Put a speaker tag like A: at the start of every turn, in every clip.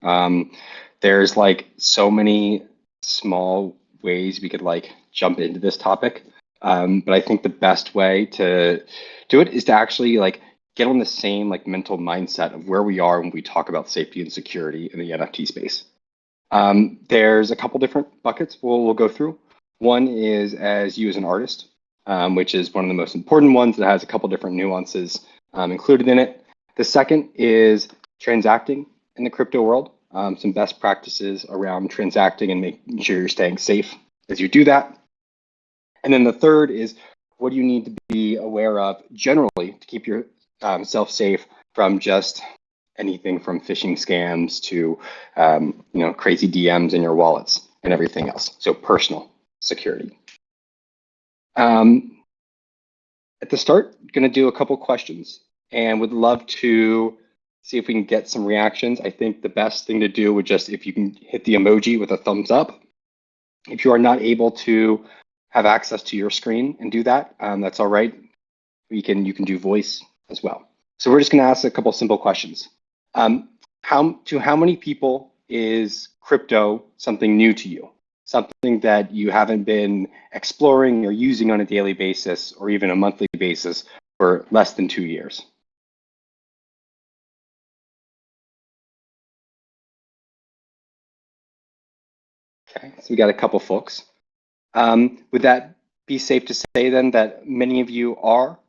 A: There's like so many small ways we could like jump into this topic. But I think the best way to do it is to actually like get on the same like mental mindset of where we are when we talk about safety and security in the NFT space. There's a couple different buckets we'll go through. One is as you as an artist, which is one of the most important ones that has a couple different nuances included in it. The second is transacting in the crypto world, some best practices around transacting and making sure you're staying safe as you do that. And then the third is what do you need to be aware of generally to keep yourself safe from just anything from phishing scams to crazy DMs in your wallets and everything else. So personal security. At the start, going to do a couple questions and would love to see if we can get some reactions. I think the best thing to do would just if you can hit the emoji with a thumbs up. If you are not able to have access to your screen and do that, that's all right. You can do voice as well. So we're just going to ask a couple simple questions. How many people is crypto something new to you? Something that you haven't been exploring or using on a daily basis or even a monthly basis for less than 2 years? Okay, so we got a couple folks. Would that be safe to say then that many of you are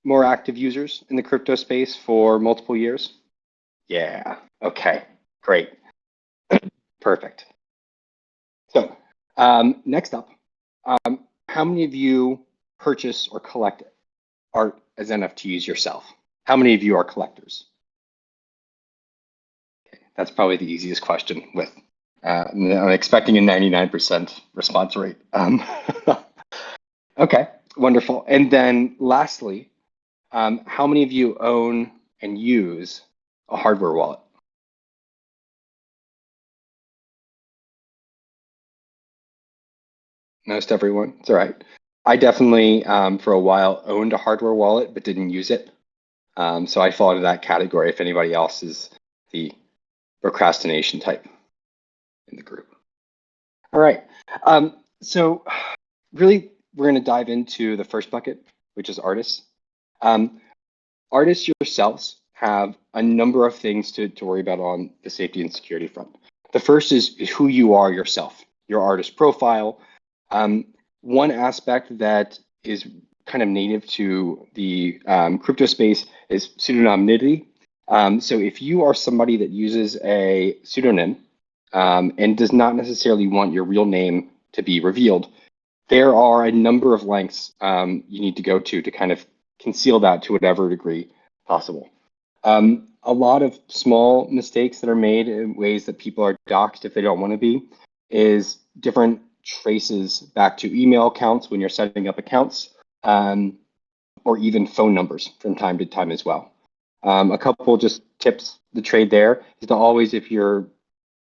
A: more active users in the crypto space for multiple years? Yeah, okay, great, perfect. So next up, how many of you purchase or collect art as NFTs yourself? How many of you are collectors? Okay, that's probably the easiest question with, I'm expecting a 99% response rate. Okay, wonderful. And then lastly, how many of you own and use a hardware wallet? Most everyone, it's all right. I definitely, for a while, owned a hardware wallet, but didn't use it. So I fall into that category if anybody else is the procrastination type in the group. All right, so really, we're going to dive into the first bucket, which is artists. Artists yourselves have a number of things to worry about on the safety and security front. The first is who you are yourself, your artist profile. One aspect that is kind of native to the crypto space is pseudonymity. So if you are somebody that uses a pseudonym and does not necessarily want your real name to be revealed, there are a number of lengths you need to go to kind of conceal that to whatever degree possible. A lot of small mistakes that are made in ways that people are doxxed if they don't want to be is different traces back to email accounts when you're setting up accounts, or even phone numbers from time to time as well. A couple just tips to trade there is to always, if you're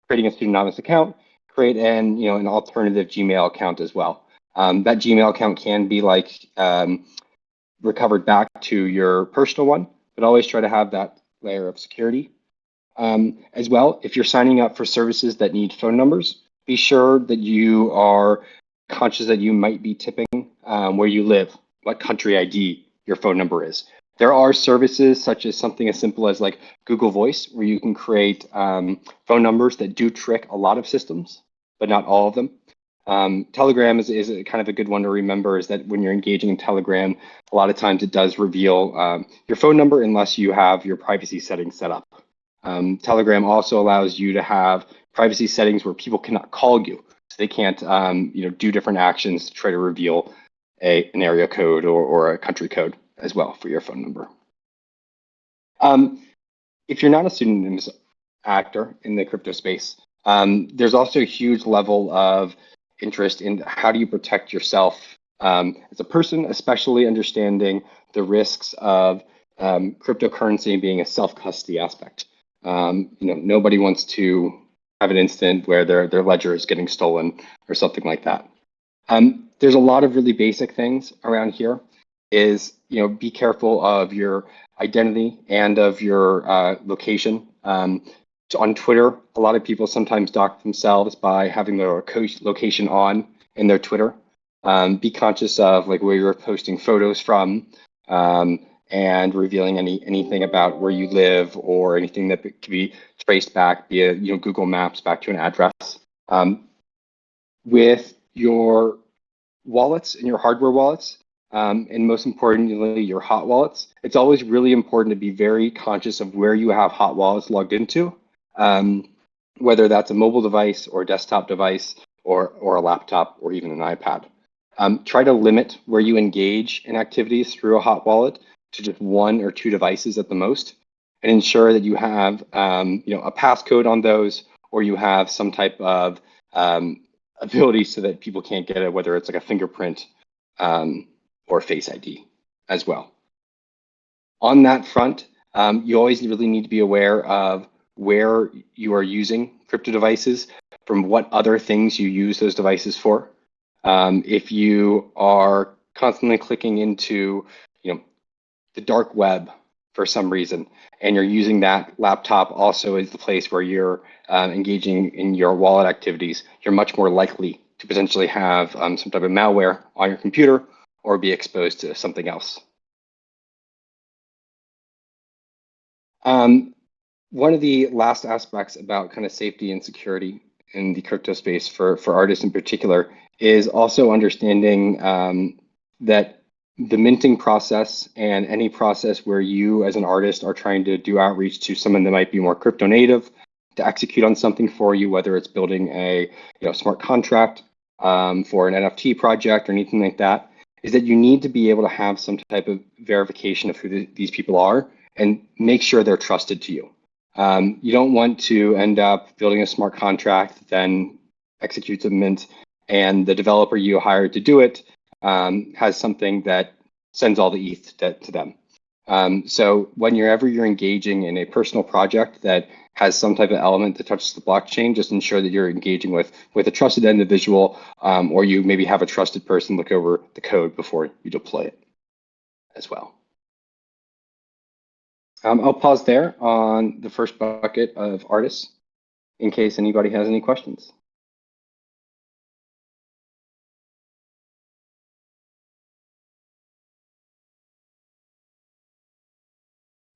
A: creating a pseudonymous account, create an alternative Gmail account as well. That Gmail account can be like recovered back to your personal one, but always try to have that layer of security. As well, if you're signing up for services that need phone numbers, be sure that you are conscious that you might be tipping where you live, what country ID your phone number is. There are services such as something as simple as like Google Voice, where you can create phone numbers that do trick a lot of systems, but not all of them. Telegram is kind of a good one to remember, is that when you're engaging in Telegram, a lot of times it does reveal your phone number unless you have your privacy settings set up. Telegram also allows you to have privacy settings where people cannot call you. So they can't do different actions to try to reveal an area code or a country code as well for your phone number. If you're not a pseudonymous actor in the crypto space, there's also a huge level of interest in how do you protect yourself as a person, especially understanding the risks of cryptocurrency being a self-custody aspect. Nobody wants to have an incident where their ledger is getting stolen or something like that. There's a lot of really basic things around here. Is be careful of your identity and of your location. On Twitter, a lot of people sometimes dock themselves by having their location on in their Twitter. Be conscious of like where you're posting photos from, and revealing anything about where you live or anything that can be traced back via Google Maps back to an address. With your wallets and your hardware wallets, and most importantly, your hot wallets, it's always really important to be very conscious of where you have hot wallets logged into, whether that's a mobile device or a desktop device or a laptop or even an iPad. Try to limit where you engage in activities through a hot wallet to just 1 or 2 devices at the most, and ensure that you have a passcode on those, or you have some type of ability so that people can't get it, whether it's like a fingerprint or Face ID as well. On that front, you always really need to be aware of where you are using crypto devices, from what other things you use those devices for. If you are constantly clicking into the dark web for some reason, and you're using that laptop also as the place where you're engaging in your wallet activities, you're much more likely to potentially have some type of malware on your computer or be exposed to something else. One of the last aspects about kind of safety and security in the crypto space for artists in particular is also understanding that the minting process and any process where you as an artist are trying to do outreach to someone that might be more crypto native to execute on something for you, whether it's building a smart contract for an NFT project or anything like that, is that you need to be able to have some type of verification of who these people are and make sure they're trusted to you. You don't want to end up building a smart contract that then executes a mint, and the developer you hired to do it has something that sends all the ETH to them. So whenever you're engaging in a personal project that has some type of element that touches the blockchain, just ensure that you're engaging with a trusted individual, or you maybe have a trusted person look over the code before you deploy it as well. I'll pause there on the first bucket of artists in case anybody has any questions.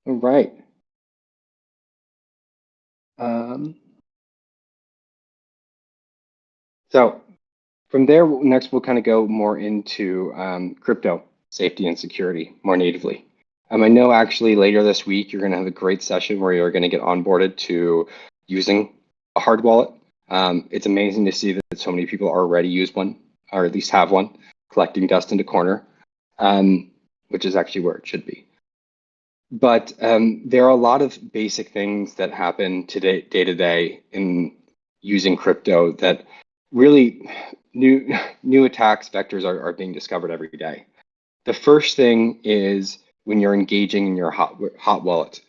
A: All right. So from there, next we'll kind of go more into crypto safety and security more natively. I know actually later this week, you're going to have a great session where you're going to get onboarded to using a hard wallet. It's amazing to see that so many people already use one, or at least have one, collecting dust in the corner, which is actually where it should be. But there are a lot of basic things that happen today, day to day, in using crypto that really new attacks vectors are being discovered every day. The first thing is when you're engaging in your hot wallet.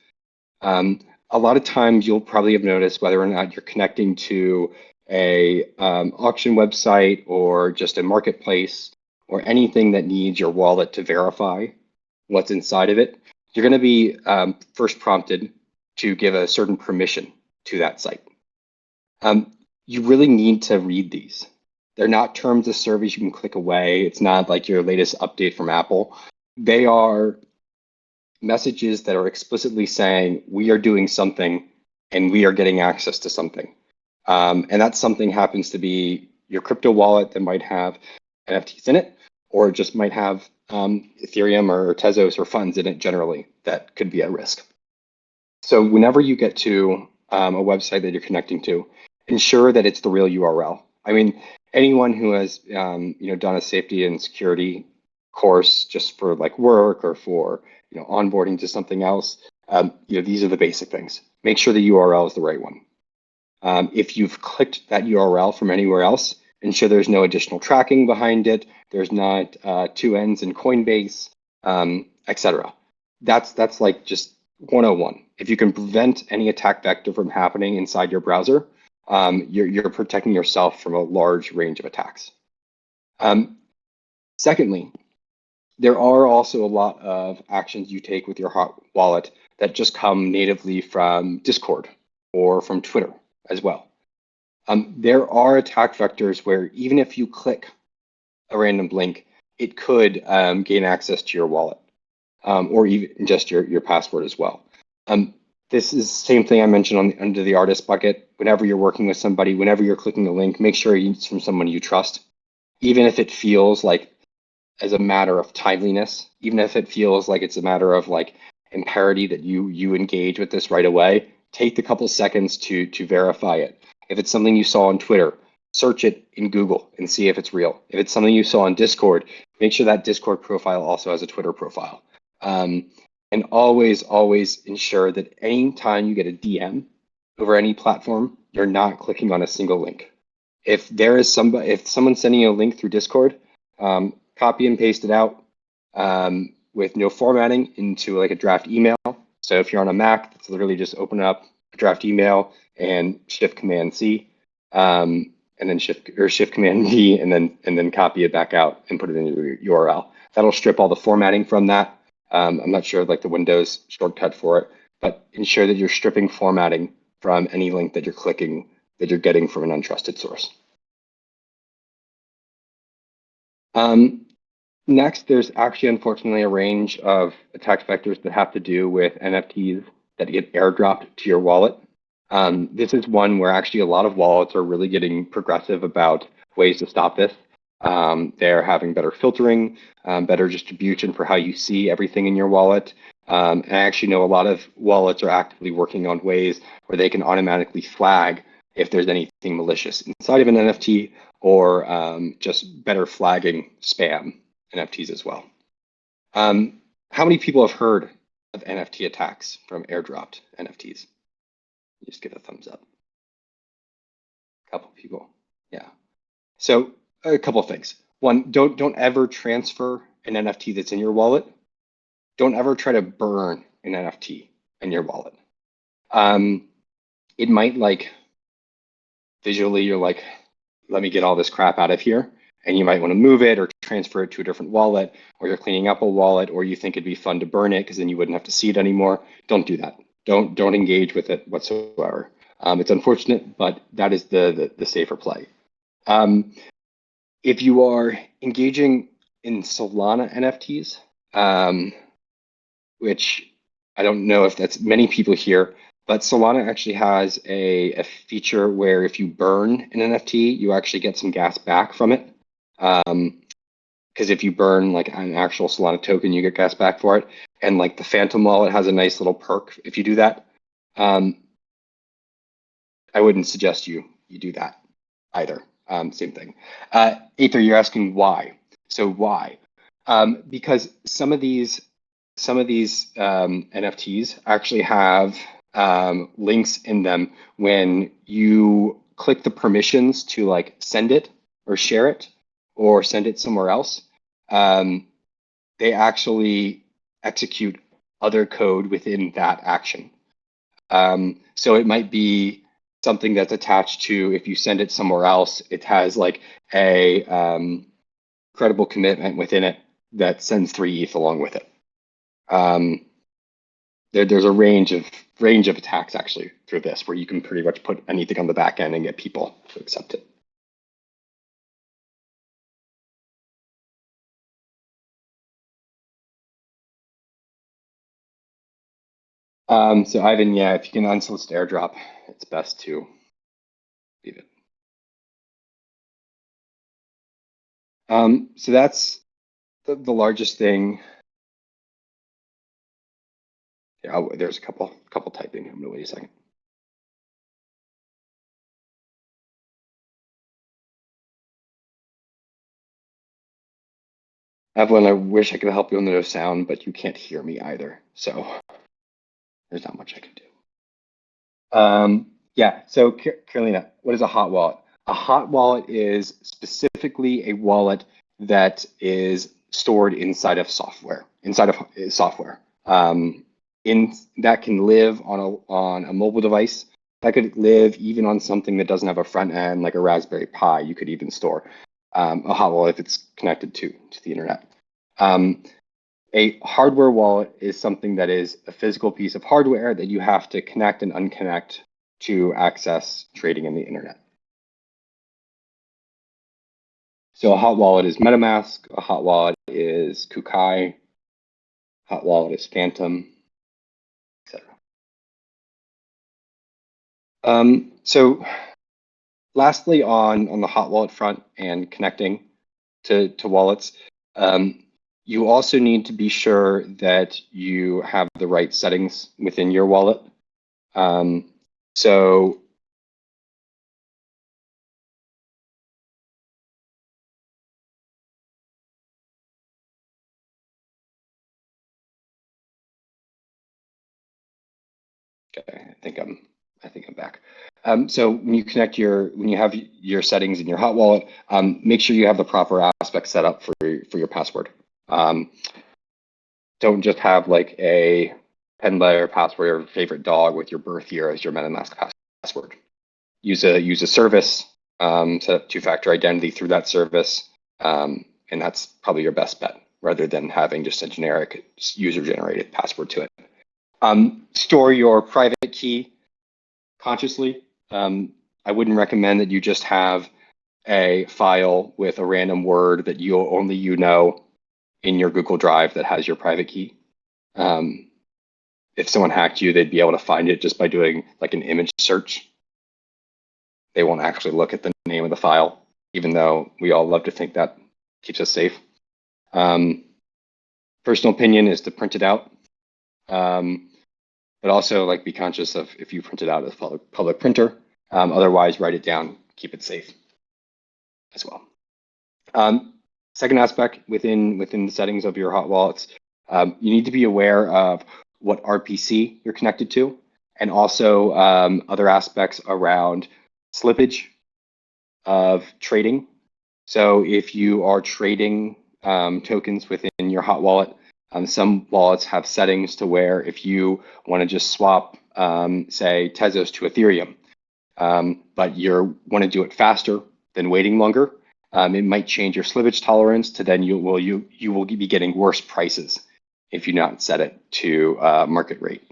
A: A lot of times you'll probably have noticed whether or not you're connecting to a auction website or just a marketplace or anything that needs your wallet to verify what's inside of it, you're going to be first prompted to give a certain permission to that site. You really need to read these. They're not terms of service you can click away. It's not like your latest update from Apple. They are messages that are explicitly saying we are doing something and we are getting access to something. And that something happens to be your crypto wallet that might have NFTs in it, or just might have Ethereum or Tezos or funds in it generally that could be at risk. So whenever you get to a website that you're connecting to, ensure that it's the real URL. I mean, anyone who has done a safety and security course just for like work or for onboarding to something else, these are the basic things. Make sure the URL is the right one. If you've clicked that URL from anywhere else, ensure there's no additional tracking behind it. There's not 2 ends in Coinbase, etc. That's like just 101. If you can prevent any attack vector from happening inside your browser, you're protecting yourself from a large range of attacks. Secondly, there are also a lot of actions you take with your hot wallet that just come natively from Discord or from Twitter as well. There are attack vectors where even if you click a random link, it could gain access to your wallet, or even just your password as well. This is the same thing I mentioned under the artist bucket. Whenever you're working with somebody, whenever you're clicking a link, make sure it's from someone you trust. Even if it feels like as a matter of timeliness, even if it feels like it's a matter of like imperative that you engage with this right away, take the couple seconds to verify it. If it's something you saw on Twitter, search it in Google and see if it's real. If it's something you saw on Discord, make sure that Discord profile also has a Twitter profile. And always, always ensure that anytime you get a DM over any platform, you're not clicking on a single link. If someone's sending you a link through Discord, copy and paste it out with no formatting into like a draft email. So if you're on a Mac, it's literally just open up a draft email and Shift Command C, and then Shift Command D, and then copy it back out and put it into your URL. That'll strip all the formatting from that. I'm not sure like the Windows shortcut for it, but ensure that you're stripping formatting from any link that you're clicking that you're getting from an untrusted source. Next, there's actually unfortunately a range of attack vectors that have to do with NFTs that get airdropped to your wallet. This is one where actually a lot of wallets are really getting progressive about ways to stop this. They're having better filtering, better distribution for how you see everything in your wallet. And I actually know a lot of wallets are actively working on ways where they can automatically flag if there's anything malicious inside of an NFT, or just better flagging spam NFTs as well. How many people have heard of NFT attacks from airdropped NFTs? Just give a thumbs up. A couple people, yeah. So a couple of things. One, don't ever transfer an NFT that's in your wallet. Don't ever try to burn an NFT in your wallet. It might like visually, you're like, let me get all this crap out of here. And you might want to move it or transfer it to a different wallet, or you're cleaning up a wallet, or you think it'd be fun to burn it because then you wouldn't have to see it anymore. Don't do that. Don't engage with it whatsoever. It's unfortunate, but that is the safer play. If you are engaging in Solana NFTs, which I don't know if that's many people here, but Solana actually has a feature where if you burn an NFT, you actually get some gas back from it. Because if you burn like an actual Solana token, you get gas back for it. And like the Phantom wallet has a nice little perk if you do that. I wouldn't suggest you do that either. Same thing. Aether, you're asking why. So why? Because some of these NFTs actually have links in them when you click the permissions to like send it or share it or send it somewhere else. They actually execute other code within that action. So it might be something that's attached to, if you send it somewhere else, it has like a credible commitment within it that sends 3 ETH along with it. There's a range of attacks actually through this, where you can pretty much put anything on the back end and get people to accept it. So Ivan, yeah, if you can unsolicit airdrop, it's best to leave it. So that's the largest thing. Yeah, there's a couple typing. I'm gonna wait a second. Evelyn, I wish I could help you on the no sound, but you can't hear me either. So there's not much I can do. Yeah, so Carolina, what is a hot wallet? A hot wallet is specifically a wallet that is stored inside of software, that can live on a mobile device. That could live even on something that doesn't have a front end, like a Raspberry Pi. You could even store a hot wallet if it's connected to the internet. A hardware wallet is something that is a physical piece of hardware that you have to connect and unconnect to access trading in the internet. So a hot wallet is MetaMask, a hot wallet is Kukai, hot wallet is Phantom, etc. So lastly, on the hot wallet front and connecting to wallets, you also need to be sure that you have the right settings within your wallet. So okay, I think I'm back. So when you have your settings in your hot wallet, make sure you have the proper aspects set up for your password. Don't just have like a pen letter password or favorite dog with your birth year as your MetaMask password. Use a service, set up two-factor identity through that service, and that's probably your best bet rather than having just a generic user-generated password to it. Store your private key consciously. I wouldn't recommend that you just have a file with a random word that only you know in your Google Drive that has your private key. If someone hacked you, they'd be able to find it just by doing like an image search. They won't actually look at the name of the file, even though we all love to think that keeps us safe. Personal opinion is to print it out. But also like be conscious of if you print it out as public printer. Otherwise, write it down, keep it safe as well. Second aspect within the settings of your hot wallets, you need to be aware of what RPC you're connected to, and also other aspects around slippage of trading. So if you are trading tokens within your hot wallet, some wallets have settings to where if you want to just swap, say, Tezos to Ethereum, but you want to do it faster than waiting longer, it might change your slippage tolerance to then you will be getting worse prices if you not set it to market rate.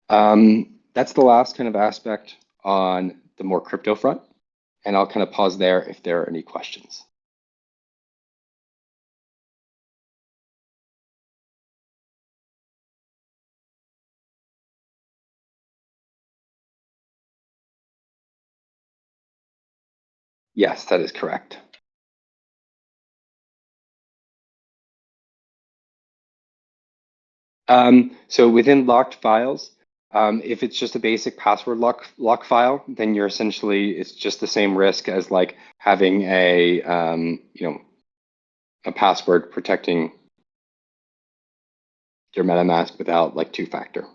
A: That's the last kind of aspect on the more crypto front, and I'll kind of pause there if there are any questions. Yes, that is correct. So within locked files, if it's just a basic password lock file, then you're essentially, it's just the same risk as like having a a password protecting your MetaMask without like two-factor.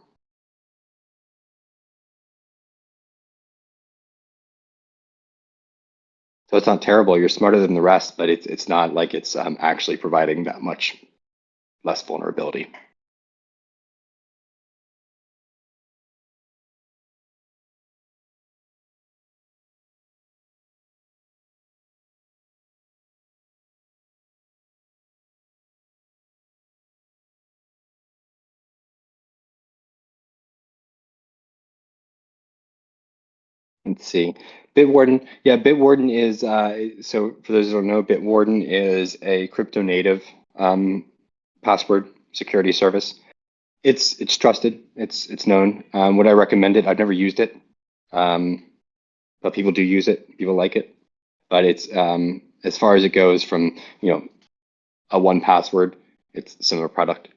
A: So it's not terrible. You're smarter than the rest, but it's not like it's actually providing that much less vulnerability. Let's see. Bitwarden. Yeah, Bitwarden is, so for those who don't know, Bitwarden is a crypto native password security service. It's trusted. It's known. Would I recommend it? I've never used it, but people do use it. People like it. But it's as far as it goes from a one password, it's a similar product.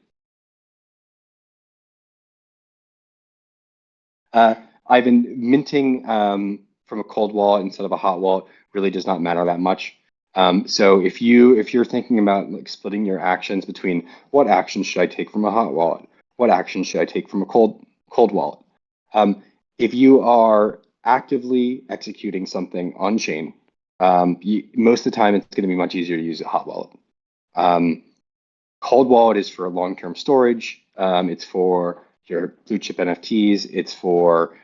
A: I've been minting from a cold wallet instead of a hot wallet really does not matter that much. So if you're thinking about like splitting your actions between what actions should I take from a hot wallet, what actions should I take from a cold wallet, if you are actively executing something on chain, most of the time it's going to be much easier to use a hot wallet. Cold wallet is for long-term storage. It's for your blue chip NFTs. It's for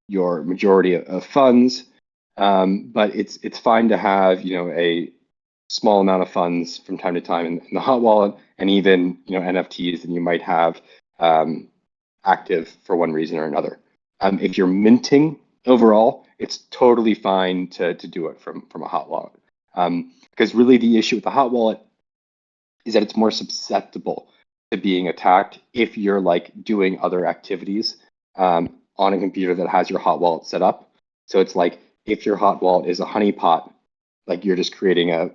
A: your majority of funds. But it's fine to have a small amount of funds from time to time in the hot wallet, and even NFTs that you might have active for one reason or another. If you're minting overall, it's totally fine to do it from a hot wallet. Because really the issue with the hot wallet is that it's more susceptible to being attacked if you're like doing other activities on a computer that has your hot wallet set up. So it's like if your hot wallet is a honeypot, like you're just creating a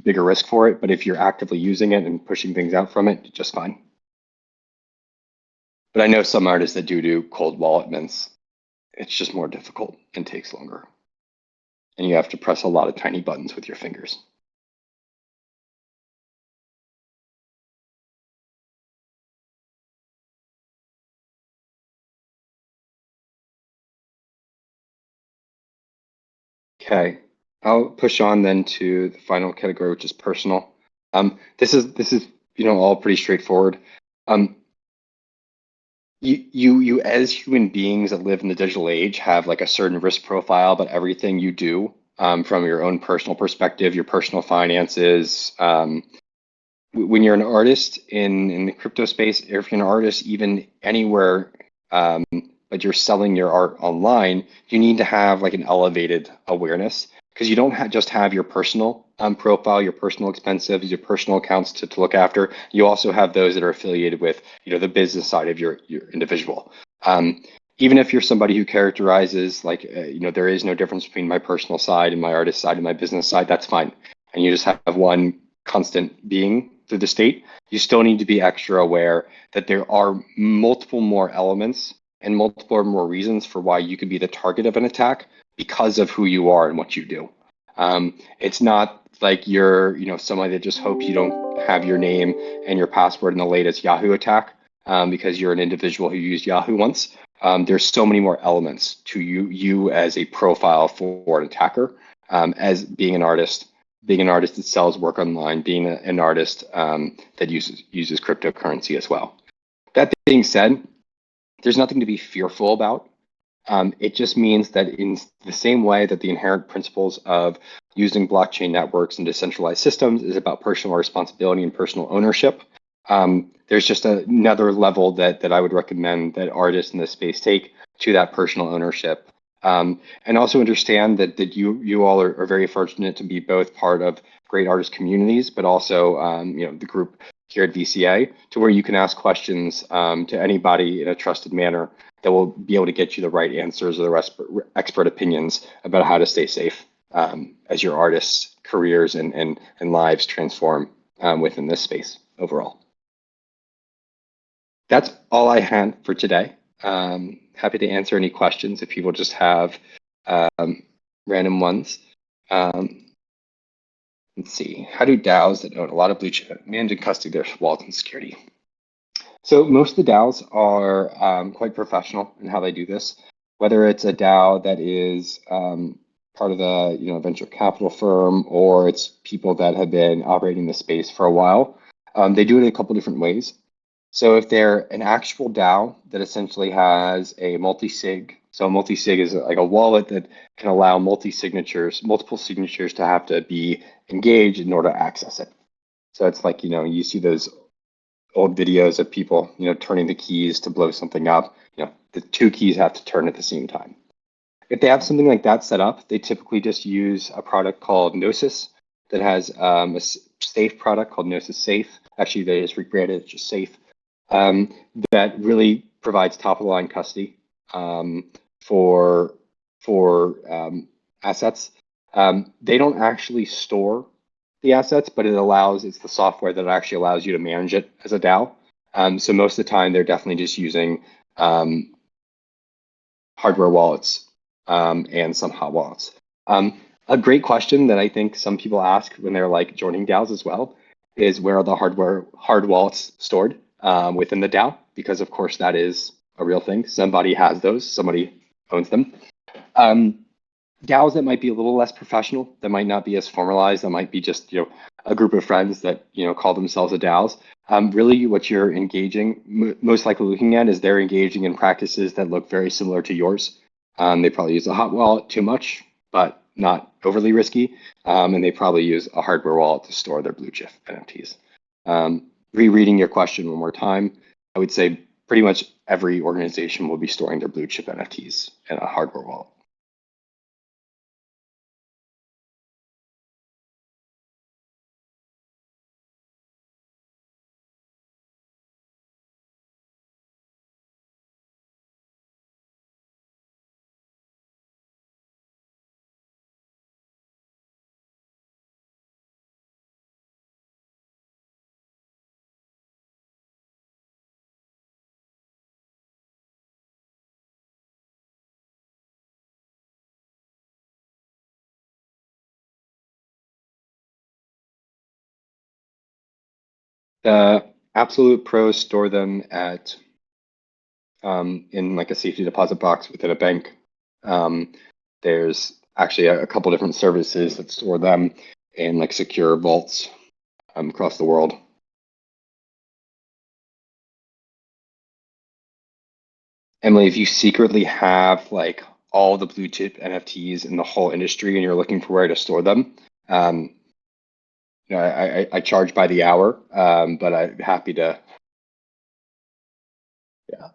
A: bigger risk for it. But if you're actively using it and pushing things out from it, just fine. But I know some artists that do cold wallet mints. It's just more difficult and takes longer. And you have to press a lot of tiny buttons with your fingers. Okay, I'll push on then to the final category, which is personal. This is all pretty straightforward. You as human beings that live in the digital age have like a certain risk profile about everything you do from your own personal perspective, your personal finances. When you're an artist in the crypto space, or if you're an artist even anywhere, but you're selling your art online, you need to have like an elevated awareness because you don't just have your personal profile, your personal expenses, your personal accounts to look after. You also have those that are affiliated with the business side of your individual. Even if you're somebody who characterizes like there is no difference between my personal side and my artist side and my business side, that's fine. And you just have one constant being through the state. You still need to be extra aware that there are multiple more elements and multiple more reasons for why you could be the target of an attack because of who you are and what you do. It's not like you're somebody that just hopes you don't have your name and your password in the latest Yahoo attack because you're an individual who used Yahoo once. There's so many more elements to you as a profile for an attacker, as being an artist that sells work online, being an artist that uses cryptocurrency as well. That being said, there's nothing to be fearful about. It just means that in the same way that the inherent principles of using blockchain networks and decentralized systems is about personal responsibility and personal ownership, there's just another level that I would recommend that artists in this space take to that personal ownership. And also understand that you all are very fortunate to be both part of great artist communities, but also the group here at VCA, to where you can ask questions to anybody in a trusted manner that will be able to get you the right answers or the expert opinions about how to stay safe as your artists' careers and lives transform within this space overall. That's all I had for today. Happy to answer any questions if people just have random ones. Let's see. How do DAOs that own a lot of blue chip manage and custody their wallets and security? So most of the DAOs are quite professional in how they do this. Whether it's a DAO that is part of a venture capital firm or it's people that have been operating the space for a while, they do it in a couple different ways. So if they're an actual DAO that essentially has a multi-sig, so a multi-sig is like a wallet that can allow multiple signatures to have to be engaged in order to access it. So it's like, you see those old videos of people, turning the keys to blow something up. The two keys have to turn at the same time. If they have something like that set up, they typically just use a product called Gnosis that has a safe product called Gnosis Safe. Actually, they just rebranded it just Safe. That really provides top-of-the-line custody for assets. They don't actually store the assets, but it's the software that actually allows you to manage it as a DAO. So most of the time, they're definitely just using hardware wallets and some hot wallets. A great question that I think some people ask when they're like joining DAOs as well is where are the hard wallets stored within the DAO? Because of course that is a real thing. Somebody has those, somebody owns them. DAOs that might be a little less professional, that might not be as formalized, that might be just a group of friends that call themselves a DAOs. Really, what you're engaging, most likely looking at, is they're engaging in practices that look very similar to yours. They probably use a hot wallet too much, but not overly risky, and they probably use a hardware wallet to store their blue chip NFTs. Rereading your question one more time, I would say pretty much every organization will be storing their blue chip NFTs in a hardware wallet. The absolute pros store them at in like a safety deposit box within a bank. There's actually a couple different services that store them in like secure vaults across the world. Emily, if you secretly have like all the blue chip NFTs in the whole industry and you're looking for where to store them, I charge by the hour, but I'm happy to. Yeah.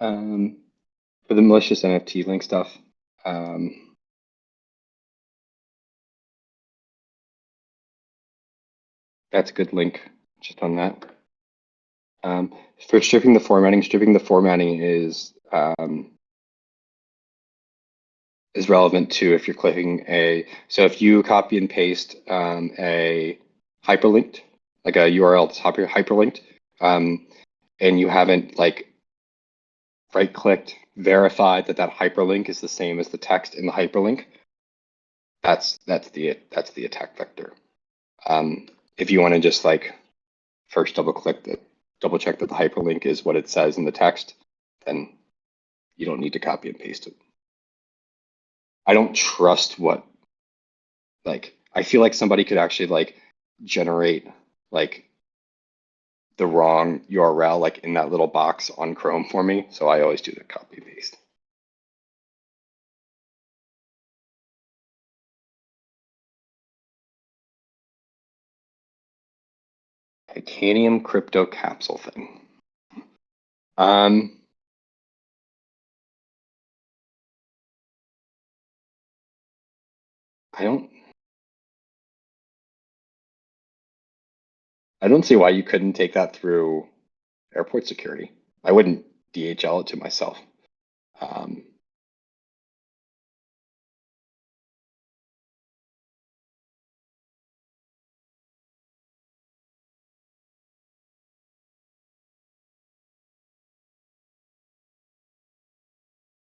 A: For the malicious NFT link stuff, that's a good link just on that. For stripping the formatting is relevant to if you're clicking so if you copy and paste a hyperlinked, like a URL that's hyperlinked, and you haven't like right-clicked, verified that hyperlink is the same as the text in the hyperlink, that's the attack vector. If you want to just like first double check that the hyperlink is what it says in the text, then you don't need to copy and paste it. I don't trust I feel like somebody could actually like generate like the wrong URL like in that little box on Chrome for me. So I always do the copy and paste. Titanium crypto capsule thing. I don't see why you couldn't take that through airport security. I wouldn't DHL it to myself.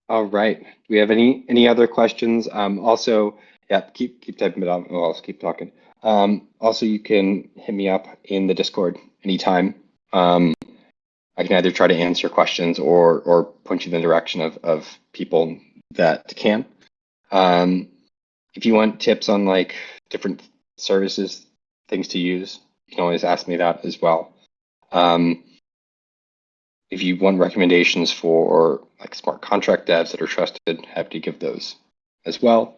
A: All right. Do we have any other questions? Also, yeah, keep typing it out. I'll also keep talking. Also, you can hit me up in the Discord anytime. I can either try to answer questions or point you in the direction of people that can. If you want tips on like different services, things to use, you can always ask me that as well. If you want recommendations for like smart contract devs that are trusted, happy to give those as well.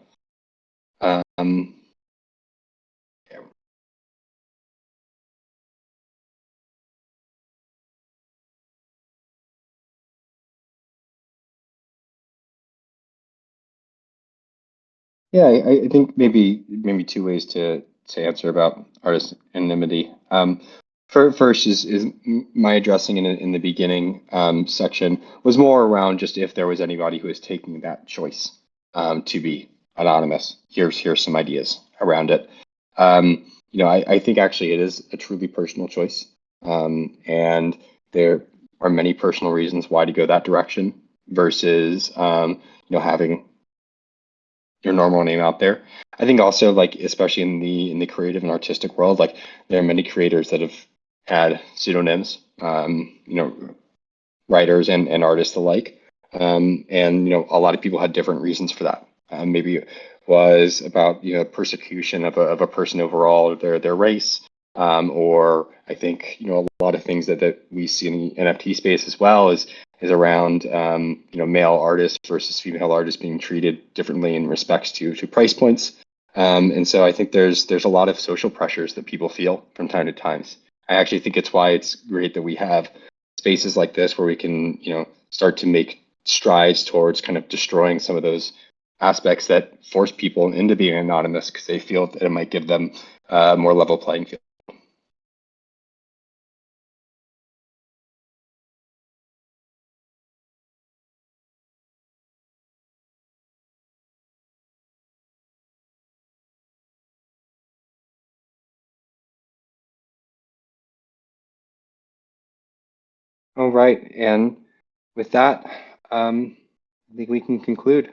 A: Yeah, I think maybe two ways to answer about artist anonymity. First is my addressing in the beginning section was more around just if there was anybody who was taking that choice to be anonymous. Here's some ideas around it. I think actually it is a truly personal choice, and there are many personal reasons why to go that direction versus having your normal name out there. I think also like especially in the creative and artistic world, like there are many creators that have had pseudonyms, writers and artists alike. And a lot of people had different reasons for that. Maybe it was about persecution of a person overall, or their race, or I think a lot of things that we see in the NFT space as well is around male artists versus female artists being treated differently in respects to price points. And so I think there's a lot of social pressures that people feel from time to time. I actually think it's why it's great that we have spaces like this where we can start to make strides towards kind of destroying some of those aspects that force people into being anonymous because they feel that it might give them a more level playing field. All right, and with that, I think we can conclude.